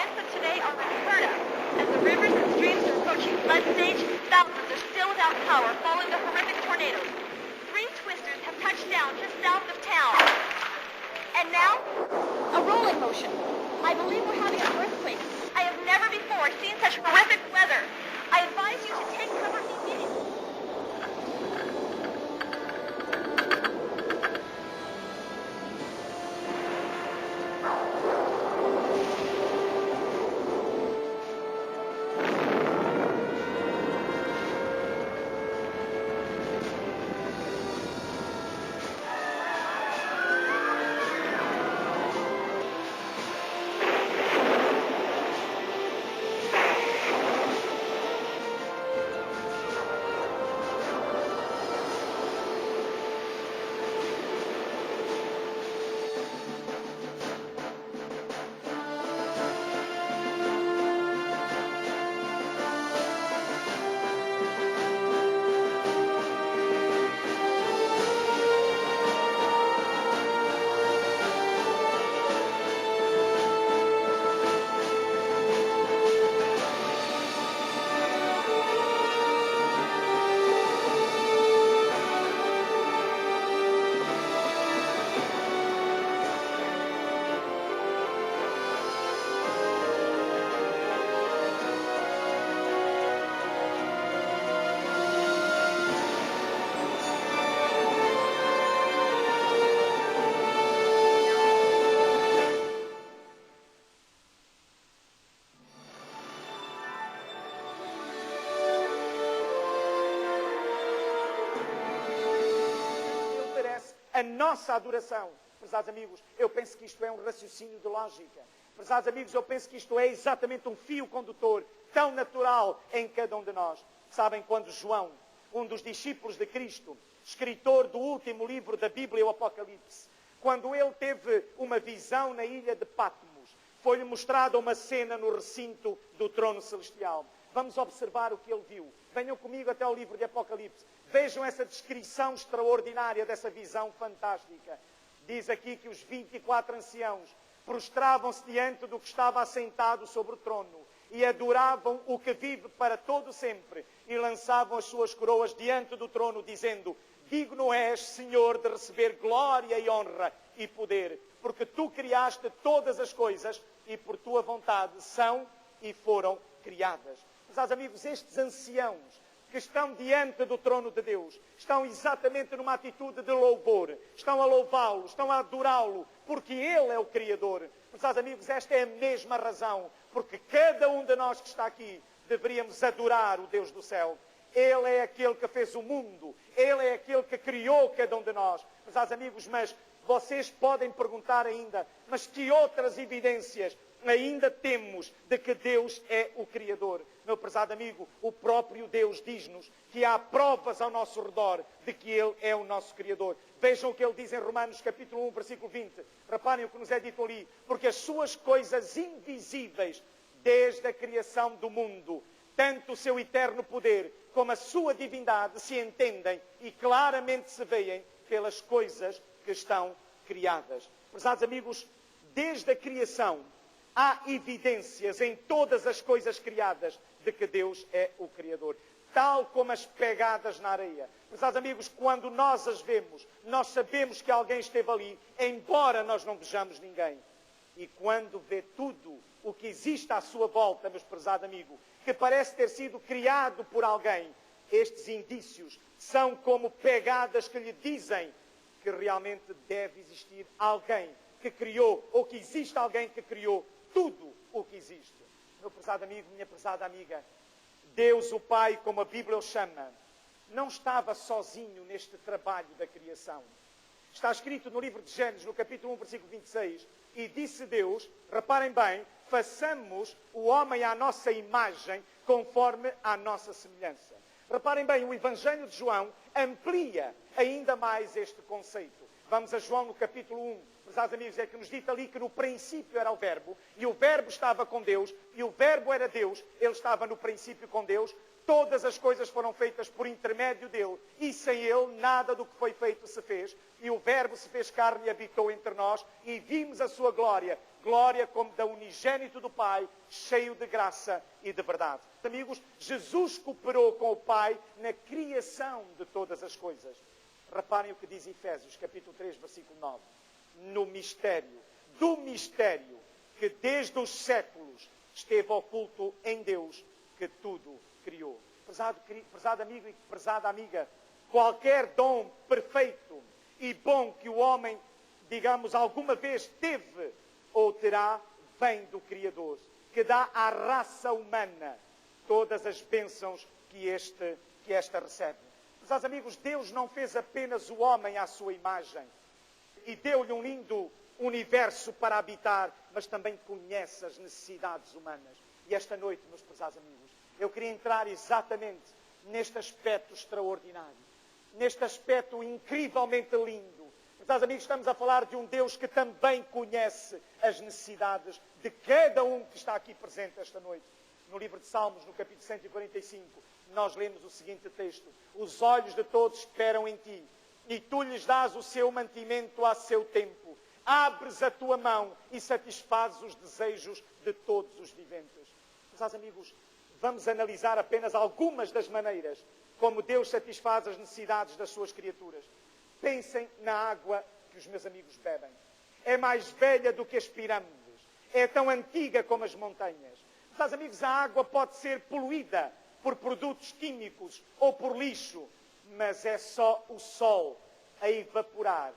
events of today are unheard of. As the rivers and streams are approaching flood stage, thousands are still without power following the horrific tornadoes. 3 twisters have touched down just south of town. And now, a rolling motion. I believe we're having an earthquake. I have never before seen such horrific weather. I advise you to take cover immediately. A nossa adoração. Prezados amigos, eu penso que isto é um raciocínio de lógica. Prezados amigos, eu penso que isto é exatamente um fio condutor tão natural em cada um de nós. Sabem, quando João, um dos discípulos de Cristo, escritor do último livro da Bíblia, o Apocalipse, quando ele teve uma visão na ilha de Patmos, foi-lhe mostrada uma cena no recinto do trono celestial. Vamos observar o que ele viu. Venham comigo até ao livro de Apocalipse. Vejam essa descrição extraordinária dessa visão fantástica. Diz aqui que os 24 anciãos prostravam-se diante do que estava assentado sobre o trono e adoravam o que vive para todo sempre e lançavam as suas coroas diante do trono, dizendo: digno és, Senhor, de receber glória e honra e poder, porque tu criaste todas as coisas e por tua vontade são e foram criadas. Mas, amigos, estes anciãos que estão diante do trono de Deus, estão exatamente numa atitude de louvor, estão a louvá-lo, estão a adorá-lo, porque Ele é o Criador. Mas, amigos, esta é a mesma razão, porque cada um de nós que está aqui deveríamos adorar o Deus do céu. Ele é aquele que fez o mundo, Ele é aquele que criou cada um de nós. Mas, amigos, mas vocês podem perguntar ainda, mas que outras evidências ainda temos de que Deus é o Criador? Meu prezado amigo, o próprio Deus diz-nos que há provas ao nosso redor de que Ele é o nosso Criador. Vejam o que Ele diz em Romanos capítulo 1, versículo 20. Reparem o que nos é dito ali. Porque as suas coisas invisíveis, desde a criação do mundo, tanto o seu eterno poder como a sua divindade, se entendem e claramente se veem pelas coisas que estão criadas. Prezados amigos, desde a criação, há evidências em todas as coisas criadas de que Deus é o Criador. Tal como as pegadas na areia. Prezados amigos, quando nós as vemos, nós sabemos que alguém esteve ali, embora nós não vejamos ninguém. E quando vê tudo o que existe à sua volta, meu prezado amigo, que parece ter sido criado por alguém, estes indícios são como pegadas que lhe dizem que realmente deve existir alguém que criou, ou que existe alguém que criou tudo o que existe. Meu prezado amigo, minha prezada amiga, Deus o Pai, como a Bíblia o chama, não estava sozinho neste trabalho da criação. Está escrito no livro de Gênesis, no capítulo 1, versículo 26, e disse Deus, reparem bem, façamos o homem à nossa imagem, conforme à nossa semelhança. Reparem bem, o Evangelho de João amplia ainda mais este conceito. Vamos a João no capítulo 1. Prezados amigos, é que nos dito ali que no princípio era o Verbo, e o Verbo estava com Deus, e o Verbo era Deus, Ele estava no princípio com Deus, todas as coisas foram feitas por intermédio dEle, e sem Ele nada do que foi feito se fez, e o Verbo se fez carne e habitou entre nós, e vimos a sua glória, glória como da unigênito do Pai, cheio de graça e de verdade. Amigos, Jesus cooperou com o Pai na criação de todas as coisas. Reparem o que diz Efésios, capítulo 3, versículo 9. No mistério, do mistério que desde os séculos esteve oculto em Deus, que tudo criou. Prezado amigo e prezada amiga, qualquer dom perfeito e bom que o homem, digamos, alguma vez teve ou terá, vem do Criador, que dá à raça humana todas as bênçãos que esta recebe. Prezados amigos, Deus não fez apenas o homem à sua imagem e deu-lhe um lindo universo para habitar, mas também conhece as necessidades humanas. E esta noite, meus prezados amigos, eu queria entrar exatamente neste aspecto extraordinário, neste aspecto incrivelmente lindo. Prezados amigos, estamos a falar de um Deus que também conhece as necessidades de cada um que está aqui presente esta noite. No livro de Salmos, no capítulo 145, nós lemos o seguinte texto: os olhos de todos esperam em ti, e tu lhes dás o seu mantimento a seu tempo. Abres a tua mão e satisfazes os desejos de todos os viventes. Prezados amigos, vamos analisar apenas algumas das maneiras como Deus satisfaz as necessidades das suas criaturas. Pensem na água que os meus amigos bebem. É mais velha do que as pirâmides. É tão antiga como as montanhas. Prezados amigos, a água pode ser poluída por produtos químicos ou por lixo, mas é só o sol a evaporar,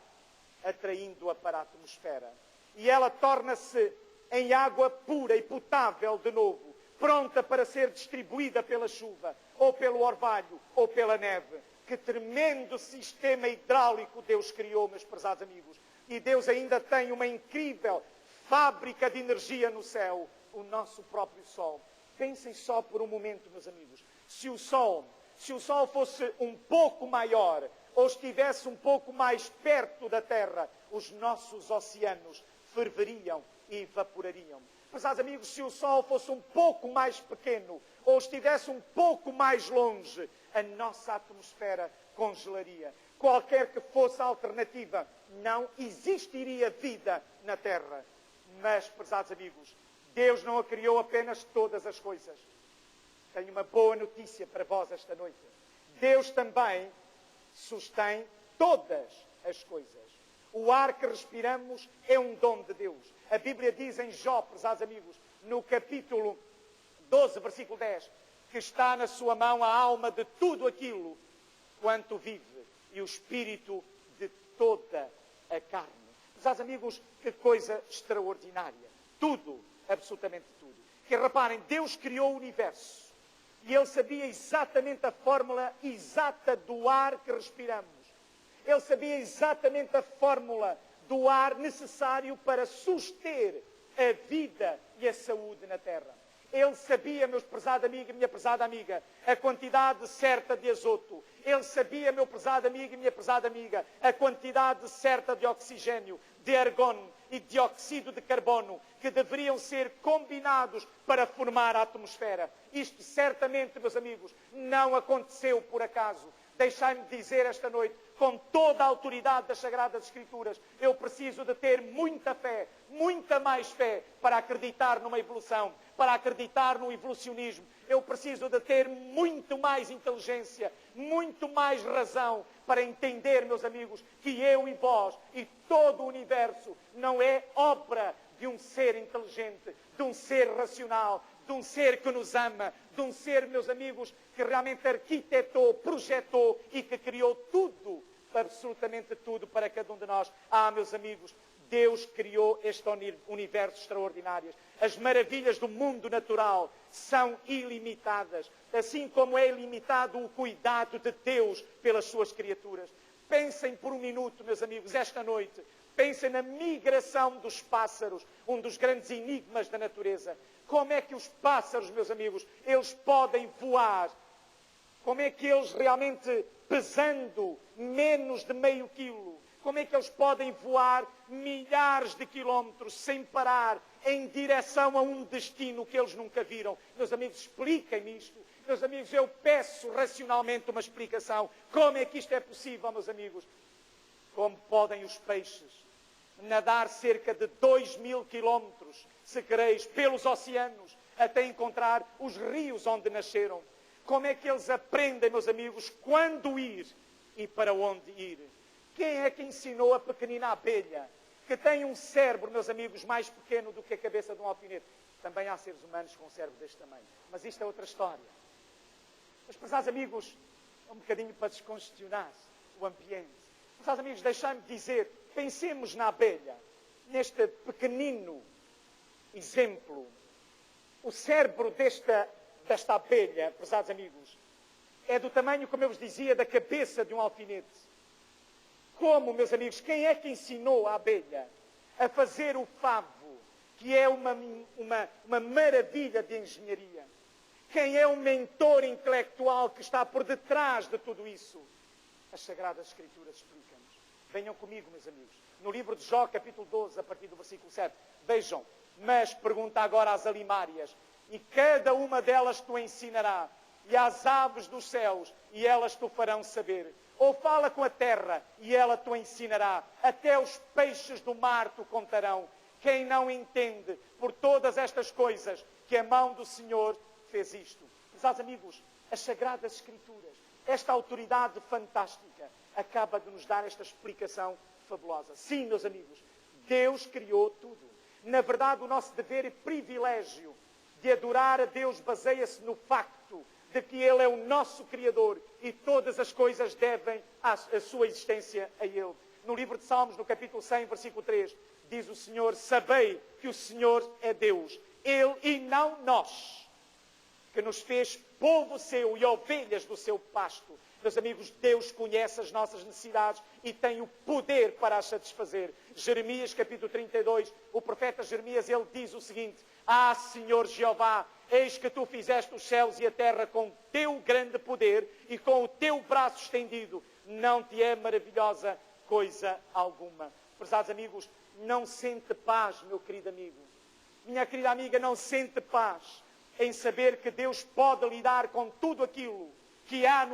atraindo-a para a atmosfera. E ela torna-se em água pura e potável de novo, pronta para ser distribuída pela chuva, ou pelo orvalho, ou pela neve. Que tremendo sistema hidráulico Deus criou, meus prezados amigos. E Deus ainda tem uma incrível fábrica de energia no céu, o nosso próprio Sol. Pensem só por um momento, meus amigos, se o Sol fosse um pouco maior, ou estivesse um pouco mais perto da Terra, os nossos oceanos ferveriam e evaporariam. Prezados amigos, se o Sol fosse um pouco mais pequeno, ou estivesse um pouco mais longe, a nossa atmosfera congelaria. Qualquer que fosse a alternativa, não existiria vida na Terra. Mas, prezados amigos, Deus não a criou apenas todas as coisas. Tenho uma boa notícia para vós esta noite. Deus também sustém todas as coisas. O ar que respiramos é um dom de Deus. A Bíblia diz em Jó, prezados amigos, no capítulo 12, versículo 10, que está na sua mão a alma de tudo aquilo quanto vive e o espírito de toda a carne. Prezados amigos, que coisa extraordinária. Tudo, absolutamente tudo. Que reparem, Deus criou o universo e Ele sabia exatamente a fórmula exata do ar que respiramos. Ele sabia exatamente a fórmula do ar necessário para suster a vida e a saúde na Terra. Ele sabia, meu prezado amigo e minha prezada amiga, a quantidade certa de azoto. Ele sabia, meu prezado amigo e minha prezada amiga, a quantidade certa de oxigênio, de argônio e dióxido de carbono que deveriam ser combinados para formar a atmosfera. Isto certamente, meus amigos, não aconteceu por acaso. Deixai-me dizer esta noite, com toda a autoridade das Sagradas Escrituras, eu preciso de ter muita fé, muita mais fé, para acreditar numa evolução, para acreditar no evolucionismo. Eu preciso de ter muito mais inteligência, muito mais razão, para entender, meus amigos, que eu e vós e todo o universo não é obra de um ser inteligente, de um ser racional, de um ser que nos ama, de um ser, meus amigos, que realmente arquitetou, projetou e que criou tudo, absolutamente tudo para cada um de nós. Meus amigos, Deus criou este universo extraordinário. As maravilhas do mundo natural são ilimitadas, assim como é ilimitado o cuidado de Deus pelas suas criaturas. Pensem por um minuto, meus amigos, esta noite, pensem na migração dos pássaros, um dos grandes enigmas da natureza. Como é que os pássaros, meus amigos, eles podem voar? Como é que eles realmente, pesando menos de meio quilo, como é que eles podem voar milhares de quilómetros sem parar em direção a um destino que eles nunca viram? Meus amigos, expliquem-me isto. Meus amigos, eu peço racionalmente uma explicação. Como é que isto é possível, meus amigos? Como podem os peixes, nadar cerca de 2000 quilómetros, se quereis, pelos oceanos, até encontrar os rios onde nasceram. Como é que eles aprendem, meus amigos, quando ir e para onde ir? Quem é que ensinou a pequenina abelha, que tem um cérebro, meus amigos, mais pequeno do que a cabeça de um alfinete? Também há seres humanos com um cérebro deste tamanho. Mas isto é outra história. Mas, prezados amigos, é um bocadinho para descongestionar o ambiente. Prezados amigos, deixai-me dizer, pensemos na abelha, neste pequenino exemplo. O cérebro desta abelha, prezados amigos, é do tamanho, como eu vos dizia, da cabeça de um alfinete. Como, meus amigos, quem é que ensinou a abelha a fazer o favo, que é uma maravilha de engenharia? Quem é o mentor intelectual que está por detrás de tudo isso? As Sagradas Escrituras explicam-nos. Venham comigo, meus amigos. No livro de Jó, capítulo 12, a partir do versículo 7. Vejam, mas pergunta agora às alimárias, e cada uma delas te ensinará, e às aves dos céus, e elas te farão saber. Ou fala com a terra, e ela te ensinará. Até os peixes do mar te contarão. Quem não entende por todas estas coisas que a mão do Senhor fez isto? Meus amigos, as Sagradas Escrituras, esta autoridade fantástica, acaba de nos dar esta explicação fabulosa. Sim, meus amigos, Deus criou tudo. Na verdade, o nosso dever e privilégio de adorar a Deus baseia-se no facto de que Ele é o nosso Criador e todas as coisas devem a sua existência a Ele. No livro de Salmos, no capítulo 100, versículo 3, diz o Senhor, sabei que o Senhor é Deus, Ele e não nós, que nos fez povo seu e ovelhas do seu pasto. Meus amigos, Deus conhece as nossas necessidades e tem o poder para as satisfazer. Jeremias, capítulo 32, o profeta Jeremias, ele diz o seguinte, ah, Senhor Jeová, eis que tu fizeste os céus e a terra com o teu grande poder e com o teu braço estendido. Não te é maravilhosa coisa alguma. Prezados amigos, não sente paz, meu querido amigo. Minha querida amiga, não sente paz em saber que Deus pode lidar com tudo aquilo que há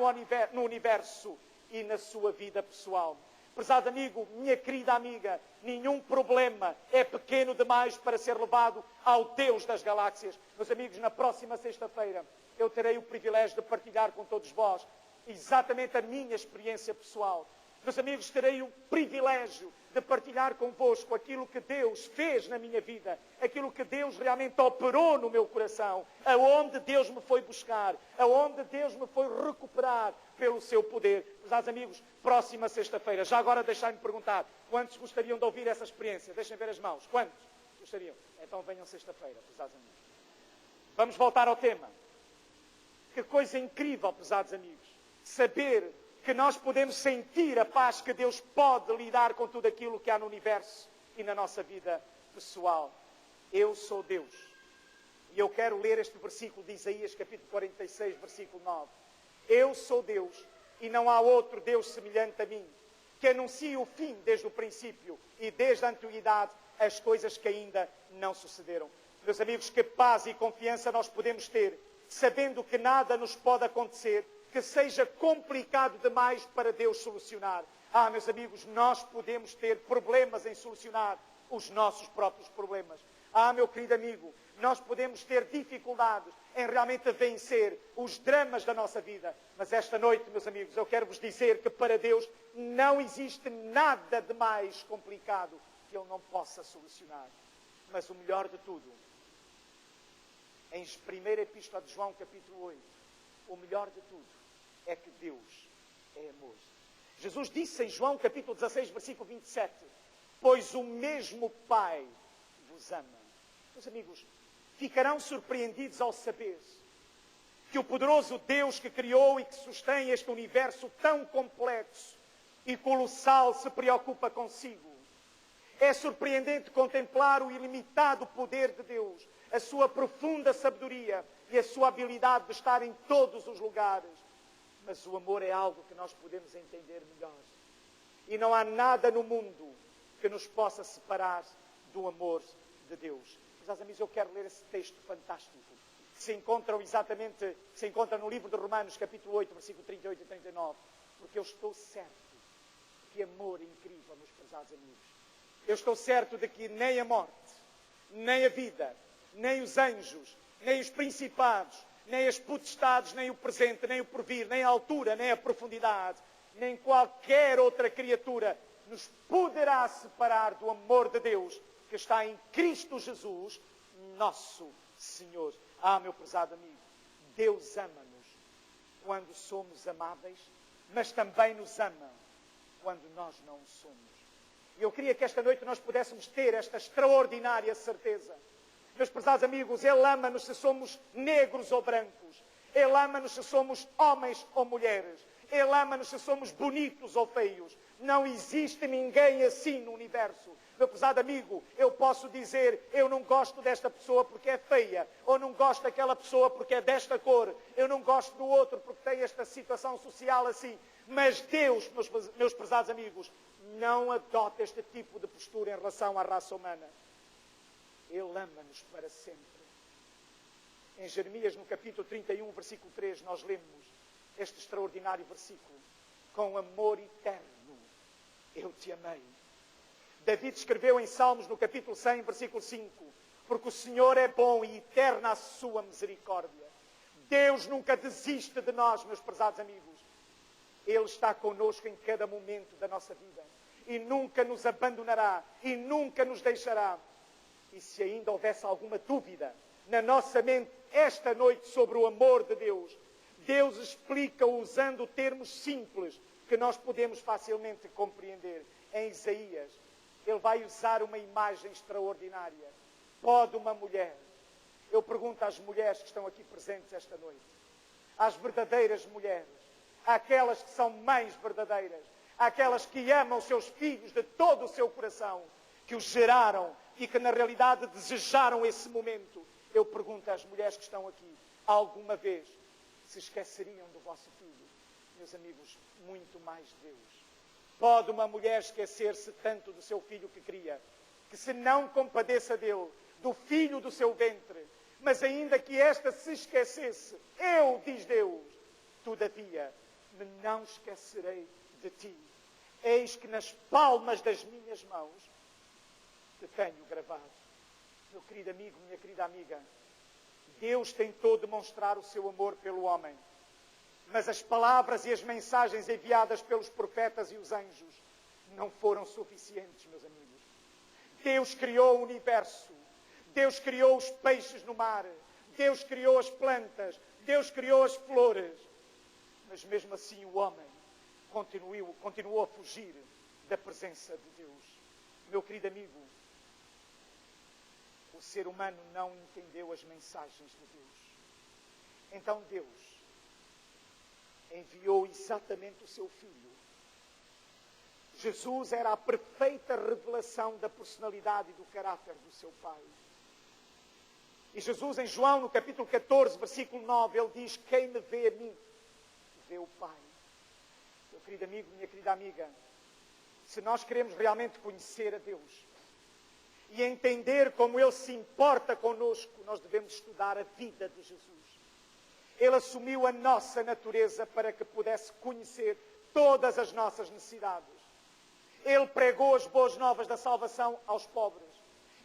no universo e na sua vida pessoal. Prezado amigo, minha querida amiga, nenhum problema é pequeno demais para ser levado ao Deus das galáxias. Meus amigos, na próxima sexta-feira eu terei o privilégio de partilhar com todos vós exatamente a minha experiência pessoal. Meus amigos, terei o privilégio de partilhar convosco aquilo que Deus fez na minha vida, aquilo que Deus realmente operou no meu coração, aonde Deus me foi buscar, aonde Deus me foi recuperar pelo seu poder. Meus amigos, próxima sexta-feira. Já agora deixai-me perguntar, quantos gostariam de ouvir essa experiência? Deixem ver as mãos. Quantos gostariam? Então venham sexta-feira, pesados amigos. Vamos voltar ao tema. Que coisa incrível, pesados amigos, saber que nós podemos sentir a paz que Deus pode lidar com tudo aquilo que há no universo e na nossa vida pessoal. Eu sou Deus. E eu quero ler este versículo de Isaías, capítulo 46, versículo 9. Eu sou Deus e não há outro Deus semelhante a mim, que anuncie o fim desde o princípio e desde a antiguidade as coisas que ainda não sucederam. Meus amigos, que paz e confiança nós podemos ter, sabendo que nada nos pode acontecer que seja complicado demais para Deus solucionar. Ah, meus amigos, nós podemos ter problemas em solucionar os nossos próprios problemas. Ah, meu querido amigo, nós podemos ter dificuldades em realmente vencer os dramas da nossa vida. Mas esta noite, meus amigos, eu quero vos dizer que para Deus não existe nada de mais complicado que Ele não possa solucionar. Mas o melhor de tudo, em 1ª Epístola de João, capítulo 8, o melhor de tudo é que Deus é amor. Jesus disse em João capítulo 16, versículo 27, pois o mesmo Pai vos ama. Meus amigos, ficarão surpreendidos ao saber que o poderoso Deus que criou e que sustém este universo tão complexo e colossal se preocupa consigo. É surpreendente contemplar o ilimitado poder de Deus, a sua profunda sabedoria e a sua habilidade de estar em todos os lugares. Mas o amor é algo que nós podemos entender melhor. E não há nada no mundo que nos possa separar do amor de Deus. Mas, amigos, eu quero ler esse texto fantástico, que se encontra no livro de Romanos, capítulo 8, versículo 38 e 39. Porque eu estou certo que amor incrível, meus prezados amigos. Eu estou certo de que nem a morte, nem a vida, nem os anjos, nem os principados, nem as potestades, nem o presente, nem o porvir, nem a altura, nem a profundidade, nem qualquer outra criatura nos poderá separar do amor de Deus que está em Cristo Jesus, nosso Senhor. Ah, meu prezado amigo, Deus ama-nos quando somos amáveis, mas também nos ama quando nós não o somos. E eu queria que esta noite nós pudéssemos ter esta extraordinária certeza. Meus prezados amigos, Ele ama-nos se somos negros ou brancos. Ele ama-nos se somos homens ou mulheres. Ele ama-nos se somos bonitos ou feios. Não existe ninguém assim no universo. Meu prezado amigo, eu posso dizer, eu não gosto desta pessoa porque é feia, ou não gosto daquela pessoa porque é desta cor, eu não gosto do outro porque tem esta situação social assim. Mas Deus, meus prezados amigos, não adota este tipo de postura em relação à raça humana. Ele ama-nos para sempre. Em Jeremias, no capítulo 31, versículo 3, nós lemos este extraordinário versículo. Com amor eterno eu te amei. David escreveu em Salmos, no capítulo 100, versículo 5, porque o Senhor é bom e eterna a sua misericórdia. Deus nunca desiste de nós, meus prezados amigos. Ele está conosco em cada momento da nossa vida. E nunca nos abandonará. E nunca nos deixará. E se ainda houvesse alguma dúvida na nossa mente esta noite sobre o amor de Deus, Deus explica usando termos simples que nós podemos facilmente compreender. Em Isaías, Ele vai usar uma imagem extraordinária. Pode uma mulher, eu pergunto às mulheres que estão aqui presentes esta noite, às verdadeiras mulheres, àquelas que são mães verdadeiras, àquelas que amam seus filhos de todo o seu coração, que os geraram e que na realidade desejaram esse momento. Eu pergunto às mulheres que estão aqui, alguma vez se esqueceriam do vosso filho? Meus amigos, muito mais Deus. Pode uma mulher esquecer-se tanto do seu filho que cria, que se não compadeça dele, do filho do seu ventre, mas ainda que esta se esquecesse, eu, diz Deus, todavia, me não esquecerei de ti. Eis que nas palmas das minhas mãos te tenho gravado. Meu querido amigo, minha querida amiga, Deus tentou demonstrar o seu amor pelo homem, mas as palavras e as mensagens enviadas pelos profetas e os anjos não foram suficientes, meus amigos. Deus criou o universo, Deus criou os peixes no mar, Deus criou as plantas, Deus criou as flores, mas mesmo assim o homem continuou a fugir da presença de Deus. Meu querido amigo, o ser humano não entendeu as mensagens de Deus. Então Deus enviou exatamente o seu Filho. Jesus era a perfeita revelação da personalidade e do caráter do seu Pai. E Jesus, em João, no capítulo 14, versículo 9, ele diz: quem me vê a mim, vê o Pai. Meu querido amigo, minha querida amiga, se nós queremos realmente conhecer a Deus e entender como Ele se importa conosco, nós devemos estudar a vida de Jesus. Ele assumiu a nossa natureza para que pudesse conhecer todas as nossas necessidades. Ele pregou as boas novas da salvação aos pobres.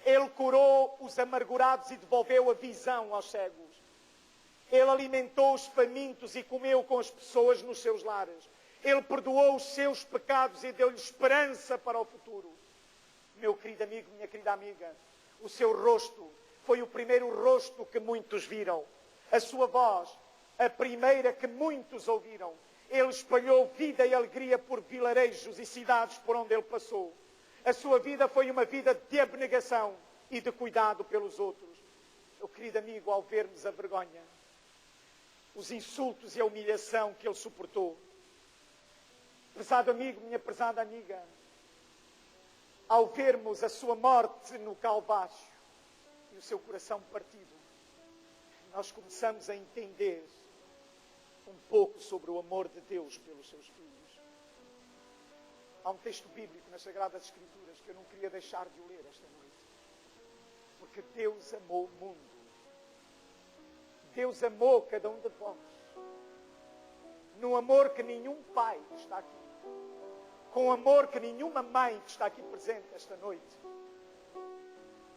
Ele curou os amargurados e devolveu a visão aos cegos. Ele alimentou os famintos e comeu com as pessoas nos seus lares. Ele perdoou os seus pecados e deu-lhe esperança para o futuro. Meu querido amigo, minha querida amiga, o seu rosto foi o primeiro rosto que muitos viram. A sua voz, a primeira que muitos ouviram. Ele espalhou vida e alegria por vilarejos e cidades por onde ele passou. A sua vida foi uma vida de abnegação e de cuidado pelos outros. Meu querido amigo, ao vermos a vergonha, os insultos e a humilhação que ele suportou, prezado amigo, minha prezada amiga, ao vermos a sua morte no Calvário e o seu coração partido, nós começamos a entender um pouco sobre o amor de Deus pelos seus filhos. Há um texto bíblico nas Sagradas Escrituras que eu não queria deixar de o ler esta noite. Porque Deus amou o mundo. Deus amou cada um de vós. Num amor que nenhum pai está aqui. com amor que nenhuma mãe que está aqui presente esta noite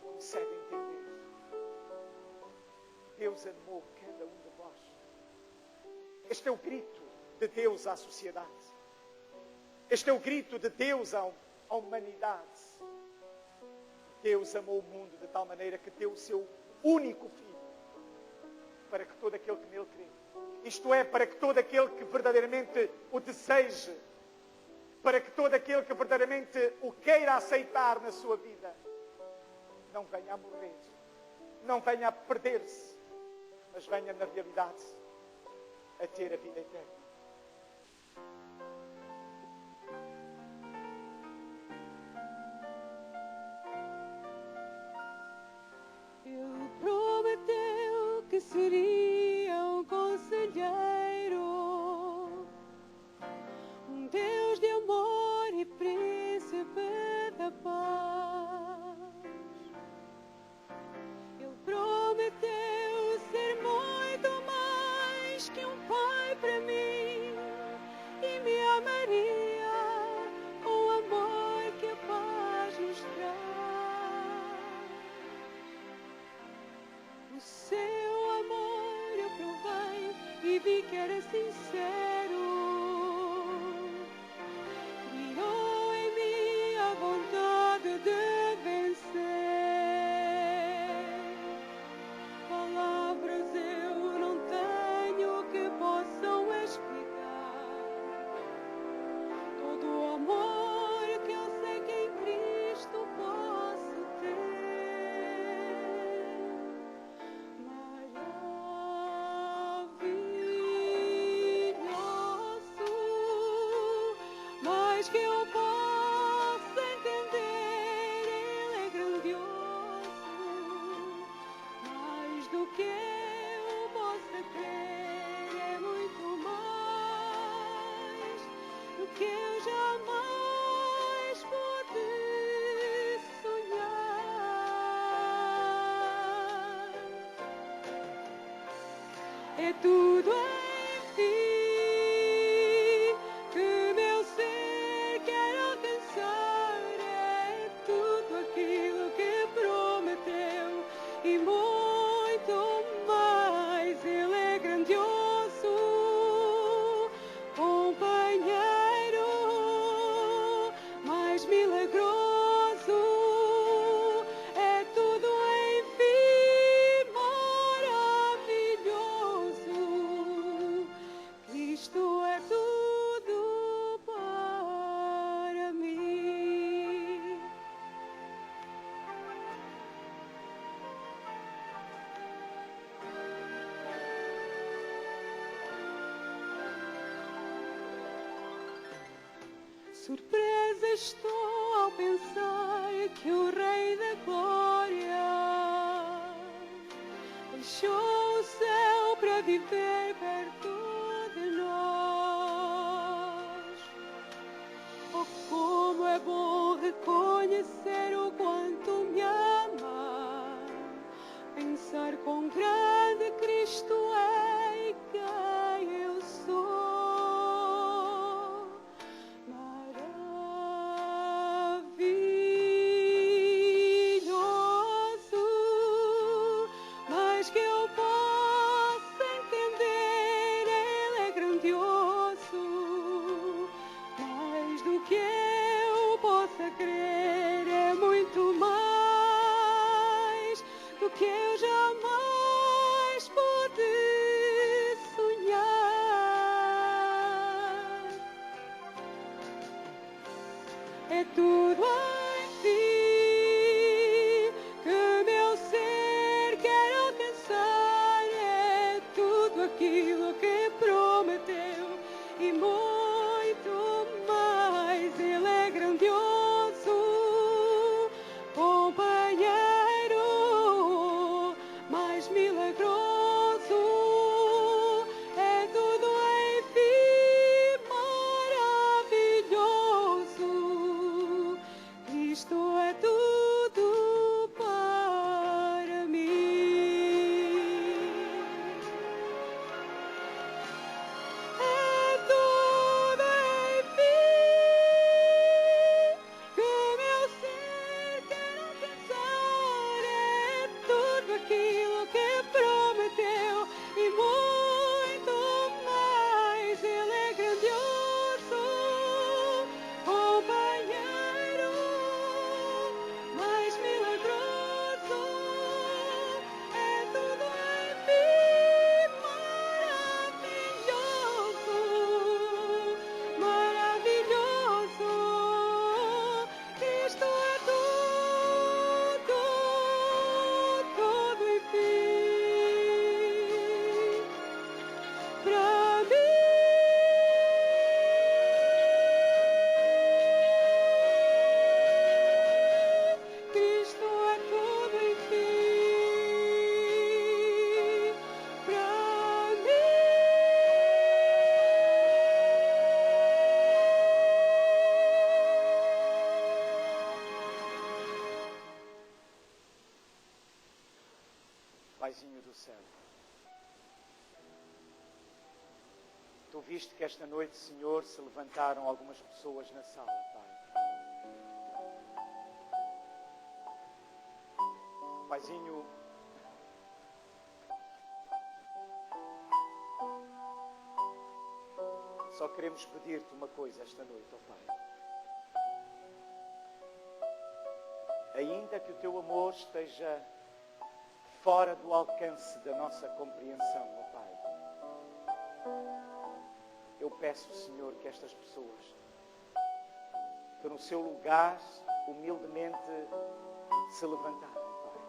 consegue entender. Deus amou cada um de vós. Este é o grito de Deus à sociedade. Este é o grito de Deus à humanidade. Deus amou o mundo de tal maneira que deu o seu único Filho para que todo aquele que nele crê, isto é, para que todo aquele que verdadeiramente o deseje, para que todo aquele que verdadeiramente o queira aceitar na sua vida, não venha a morrer, não venha a perder-se, mas venha na realidade a ter a vida eterna. Ele prometeu que seria um conselheiro, um Deus de amor e príncipe da paz. Ele prometeu ser muito mais que um pai para mim e me amaria com o amor que a paz nos traz. O seu amor eu provei e vi que era sincero. Criou em mim a vontade de vencer. Palavras eu não tenho que possam explicar todo o amor que eu sei que em Cristo posso ter. Mais que eu possa entender, Ele é grandioso. Mais do que eu possa crer, é muito mais do que eu jamais pude sonhar. É tudo em ti que meu ser quer alcançar. É tudo aquilo que prometeu e muito mais. Ele é grandioso, companheiro, mais milagroso. É tudo enfim maravilhoso. Cristo é tudo para mim. Surpresa estou ao pensar que o Rei da Glória deixou o céu para viver perto de nós. Oh, como é bom reconhecer o quanto me ama, pensar quão grande Cristo é e quem eu sou. Maravilhoso, mais que eu possa entender, Ele é grandioso. Mais do que eu possa crer, é muito mais do que eu jamais pude sonhar. É tudo em ti que meu ser quer alcançar. É tudo aquilo que prometeu e muito mais. Ele é grandioso, companheiro, mais milagroso. É tudo enfim maravilhoso. Paizinho do céu, Tu viste que esta noite, Senhor, se levantaram algumas pessoas na sala, Pai. Paizinho, só queremos pedir-te uma coisa esta noite, ó Pai. Ainda que o Teu amor esteja fora do alcance da nossa compreensão, ó Pai, eu peço, Senhor, que estas pessoas, que no seu lugar, humildemente, se levantarem, Pai.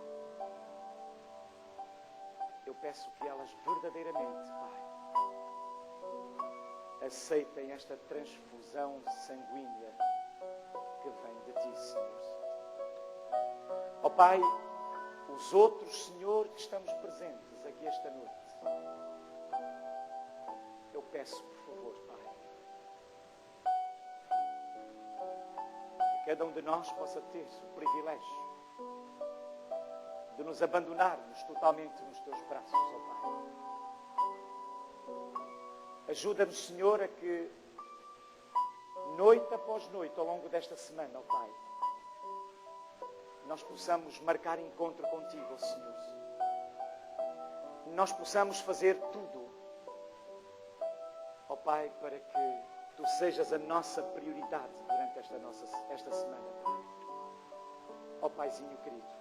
Eu peço que elas verdadeiramente, Pai, aceitem esta transfusão sanguínea que vem de Ti, Senhor. Ó Pai, os outros, Senhor, que estamos presentes aqui esta noite, eu peço, por favor, Pai, que cada um de nós possa ter o privilégio de nos abandonarmos totalmente nos Teus braços, ó Pai. Ajuda-nos, Senhor, a que noite após noite, ao longo desta semana, ó Pai, nós possamos marcar encontro contigo, ó Senhor. Nós possamos fazer tudo, ó Pai, para que Tu sejas a nossa prioridade durante esta semana, Pai. Ó Paizinho querido,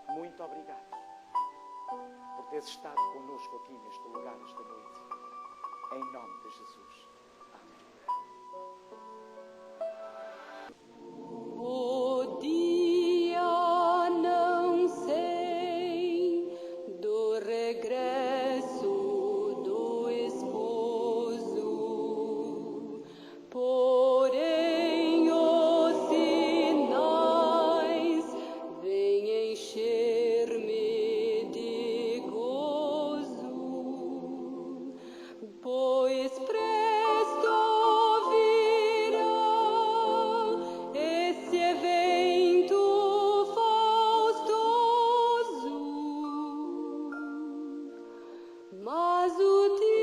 muito obrigado por teres estado connosco aqui neste lugar esta noite. Em nome de Jesus. O dia não sei do regresso do esposo, porém os sinais vêm encher-me de gozo, pois presto virá esse evento faustoso, mas o dia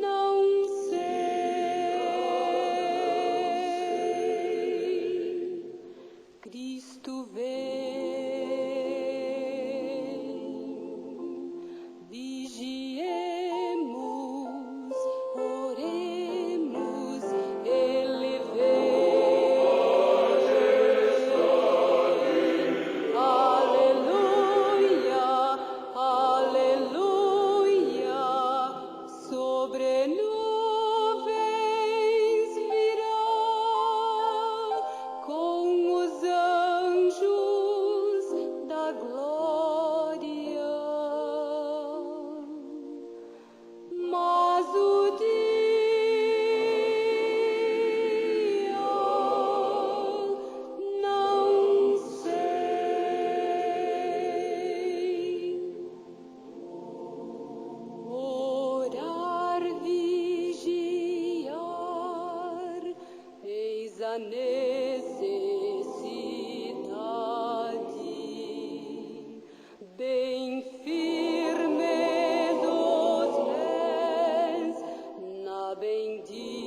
não sei. Cristo vem, vigiemos, oremos, Ele vem. Aleluia, aleluia, sobre nuvens virá com os anjos da glória. Mas o dia não sei. Orar, vigiar, eis a necessidade, bem firme dos pés na bendita